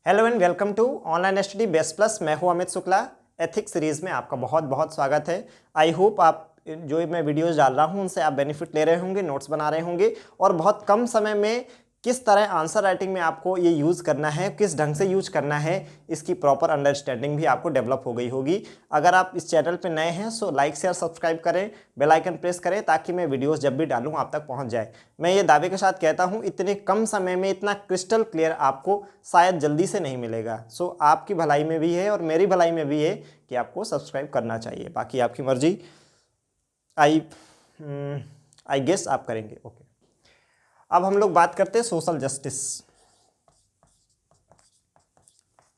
Hello and welcome to online study best plus. मैं हूं Amit Shukla. Ethics series में आपका बहुत बहुत स्वागत है। आई होप आप जो मैं वीडियोस डाल रहा हूं उनसे आप बेनिफिट ले रहे होंगे, नोट्स बना रहे होंगे और बहुत कम समय में किस तरह आंसर राइटिंग में आपको ये यूज़ करना है, किस ढंग से यूज करना है, इसकी प्रॉपर अंडरस्टैंडिंग भी आपको डेवलप हो गई होगी। अगर आप इस चैनल पर नए हैं सो लाइक शेयर सब्सक्राइब करें, बेल आइकन प्रेस करें ताकि मैं वीडियोस जब भी डालूं आप तक पहुंच जाए। मैं ये दावे के साथ कहता हूं इतने कम समय में इतना क्रिस्टल क्लियर आपको शायद जल्दी से नहीं मिलेगा। सो आपकी भलाई में भी है और मेरी भलाई में भी है कि आपको सब्सक्राइब करना चाहिए, बाकी आपकी मर्जी। आई आई गेस आप करेंगे। ओके, अब हम लोग बात करते हैं सोशल जस्टिस।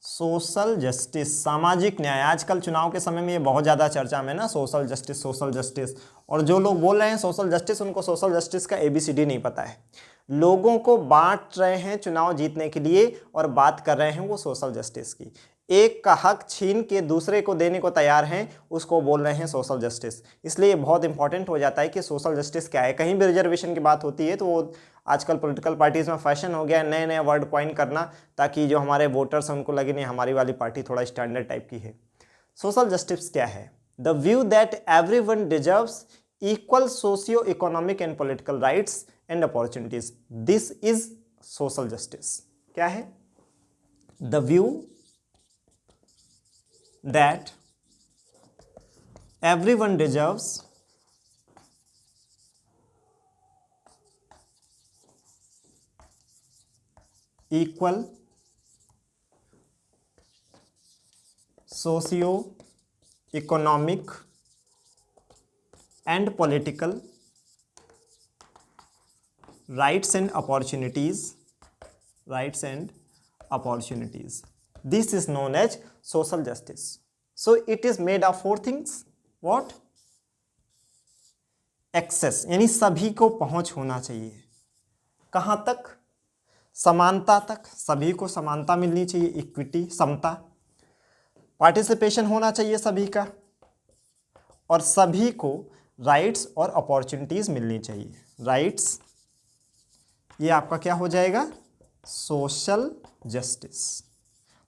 सोशल जस्टिस, सामाजिक न्याय। आजकल चुनाव के समय में ये बहुत ज़्यादा चर्चा में ना, सोशल जस्टिस सोशल जस्टिस। और जो लोग बोल रहे हैं सोशल जस्टिस, उनको सोशल जस्टिस का ABCD नहीं पता है। लोगों को बांट रहे हैं चुनाव जीतने के लिए और बात कर रहे हैं वो सोशल जस्टिस की। एक का हक छीन के दूसरे को देने को तैयार हैं, उसको बोल रहे हैं सोशल जस्टिस। इसलिए बहुत इंपॉर्टेंट हो जाता है कि सोशल जस्टिस क्या है। कहीं भी रिजर्वेशन की बात होती है तो वो आजकल पॉलिटिकल पार्टीज़ में फैशन हो गया है नए नए वर्ड कॉइन करना, ताकि जो हमारे वोटर्स हैं उनको लगे नहीं हमारी वाली पार्टी थोड़ा स्टैंडर्ड टाइप की है। सोशल जस्टिस क्या है? The view that everyone deserves equal socio economic and political rights and opportunities, this is social justice. क्या है? The view that everyone deserves equal socio-economic and political rights and opportunities. This is known as social justice. So it is made of four things. What? Access, यानी सभी को पहुंच होना चाहिए। कहां तक? समानता तक। सभी को समानता मिलनी चाहिए, इक्विटी, समता। पार्टिसिपेशन होना चाहिए सभी का, और सभी को राइट्स और अपॉर्चुनिटीज मिलनी चाहिए। राइट्स, ये आपका क्या हो जाएगा? Social justice.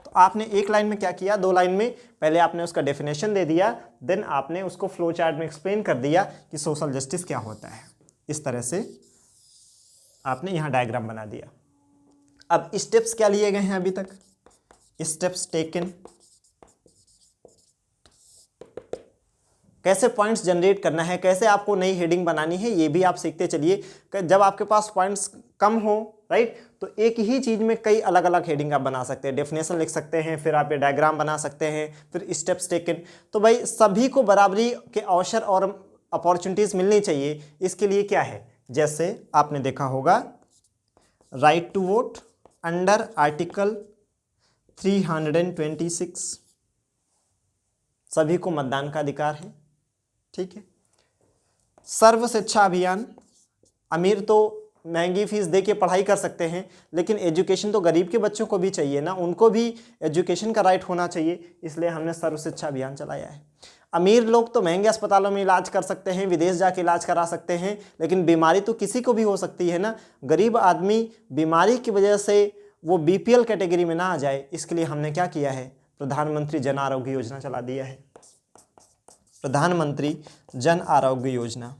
तो आपने एक लाइन में क्या किया, दो लाइन में पहले आपने उसका डेफिनेशन दे दिया, देन आपने उसको फ्लो चार्ट में एक्सप्लेन कर दिया कि सोशल जस्टिस क्या होता है। इस तरह से आपने यहाँ डायग्राम बना दिया। अब स्टेप्स क्या लिए गए हैं अभी तक? स्टेप्स टेकन, कैसे पॉइंट्स जनरेट करना है, कैसे आपको नई हेडिंग बनानी है, ये भी आप सीखते चलिए। जब आपके पास पॉइंट्स कम हो, राइट, तो एक ही चीज़ में कई अलग अलग हेडिंग आप बना सकते हैं। डेफिनेशन लिख सकते हैं, फिर आप ये डायग्राम बना सकते हैं, फिर स्टेप्स टेकन। तो भाई सभी को बराबरी के अवसर और अपॉर्चुनिटीज़ मिलनी चाहिए। इसके लिए क्या है? जैसे आपने देखा होगा right to vote under article 326, सभी को मतदान का अधिकार है। ठीक है। सर्व शिक्षा अभियान, अमीर तो महंगी फीस दे के पढ़ाई कर सकते हैं, लेकिन एजुकेशन तो गरीब के बच्चों को भी चाहिए ना, उनको भी एजुकेशन का राइट होना चाहिए। इसलिए हमने सर्व शिक्षा अभियान चलाया है। अमीर लोग तो महंगे अस्पतालों में इलाज कर सकते हैं, विदेश जाके इलाज करा सकते हैं, लेकिन बीमारी तो किसी को भी हो सकती है ना। गरीब आदमी बीमारी की वजह से वो BPL कैटेगरी में ना आ जाए, इसके लिए हमने क्या किया है? प्रधानमंत्री जन आरोग्य योजना चला दिया है। प्रधानमंत्री जन आरोग्य योजना।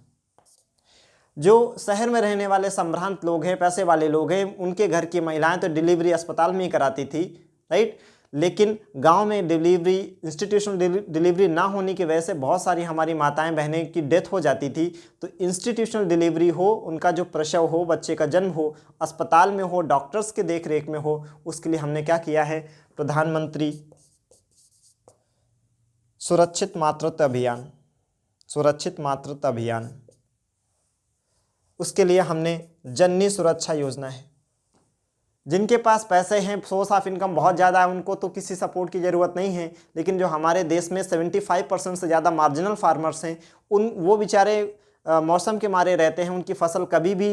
जो शहर में रहने वाले संभ्रांत लोग हैं, पैसे वाले लोग हैं, उनके घर की महिलाएं तो डिलीवरी अस्पताल में ही कराती थी, राइट, लेकिन गांव में डिलीवरी, इंस्टीट्यूशनल डिलीवरी ना होने की वजह से बहुत सारी हमारी माताएं बहनें की डेथ हो जाती थी। तो इंस्टीट्यूशनल डिलीवरी हो, उनका जो प्रसव हो, बच्चे का जन्म हो, अस्पताल में हो, डॉक्टर्स के देख रेख में हो, उसके लिए हमने क्या किया है? प्रधानमंत्री सुरक्षित मातृत्व अभियान। सुरक्षित मातृत्व अभियान, उसके लिए हमने जननी सुरक्षा योजना है। जिनके पास पैसे हैं, सोर्स ऑफ इनकम बहुत ज़्यादा है, उनको तो किसी सपोर्ट की ज़रूरत नहीं है, लेकिन जो हमारे देश में 75% से ज़्यादा मार्जिनल फार्मर्स हैं, वो बेचारे मौसम के मारे रहते हैं, उनकी फसल कभी भी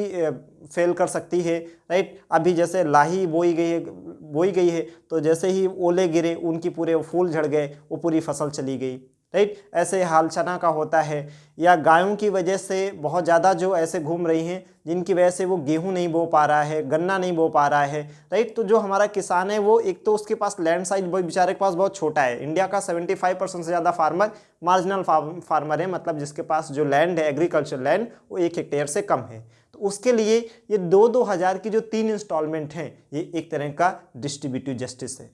फेल कर सकती है, राइट। अभी जैसे लाही बोई गई है, तो जैसे ही ओले गिरे उनकी पूरे फूल झड़ गए, वो पूरी फसल चली गई। राइट। ऐसे हाल चना का होता है, या गायों की वजह से बहुत ज़्यादा जो ऐसे घूम रही हैं जिनकी वजह से वो गेहूं नहीं बो पा रहा है, गन्ना नहीं बो पा रहा है, राइट। तो जो हमारा किसान है वो एक तो उसके पास लैंड साइज बेचारे के पास बहुत छोटा है। इंडिया का 75% से ज़्यादा फार्मर मार्जिनल फार्मर है, मतलब जिसके पास जो लैंड है एग्रीकल्चर लैंड वो 1 हेक्टेयर से कम है। तो उसके लिए ये 2-2 हज़ार की जो 3 इंस्टॉलमेंट हैं ये एक तरह का डिस्ट्रीब्यूटिव जस्टिस है,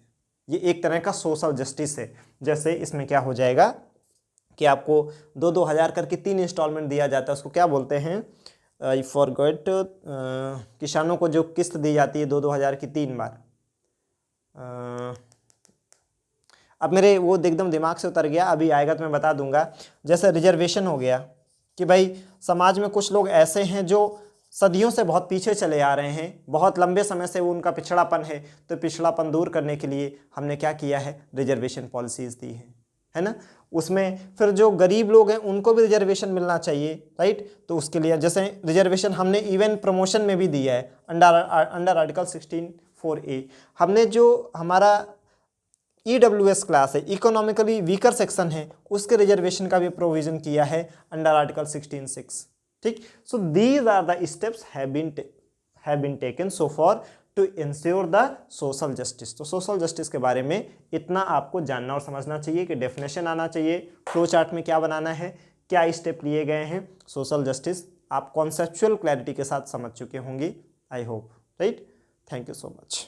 ये एक तरह का सोशल जस्टिस है। जैसे इसमें क्या हो जाएगा कि आपको 2-2 हज़ार करके 3 इंस्टॉलमेंट दिया जाता है, उसको क्या बोलते हैं, आई फॉरगॉट, किसानों को जो किस्त दी जाती है 2-2 हज़ार की 3 बार, अब मेरे वो एकदम दिमाग से उतर गया, अभी आएगा तो मैं बता दूंगा। जैसे रिजर्वेशन हो गया कि भाई समाज में कुछ लोग ऐसे हैं जो सदियों से बहुत पीछे चले आ रहे हैं, बहुत लंबे समय से वो उनका पिछड़ापन है, तो पिछड़ापन दूर करने के लिए हमने क्या किया है, रिजर्वेशन पॉलिसीज़ दी है ना। उसमें फिर जो गरीब लोग हैं उनको भी रिजर्वेशन मिलना चाहिए, राइट। तो उसके लिए जैसे रिजर्वेशन हमने इवन प्रमोशन में भी दिया है, अंडर आर्टिकल 16(4)A हमने जो हमारा EWS क्लास है, इकोनॉमिकली वीकर सेक्शन है, उसके रिजर्वेशन का भी प्रोविजन किया है अंडर आर्टिकल 16(6). ठीक। So these are the steps have been taken so for to ensure the social justice. तो सोशल जस्टिस के बारे में इतना आपको जानना और समझना चाहिए कि डेफिनेशन आना चाहिए, फ्लो चार्ट में क्या बनाना है, क्या स्टेप लिए गए हैं, सोशल जस्टिस आप कॉन्सेप्चुअल क्लैरिटी के साथ समझ चुके होंगे, I hope, right. Thank you so much.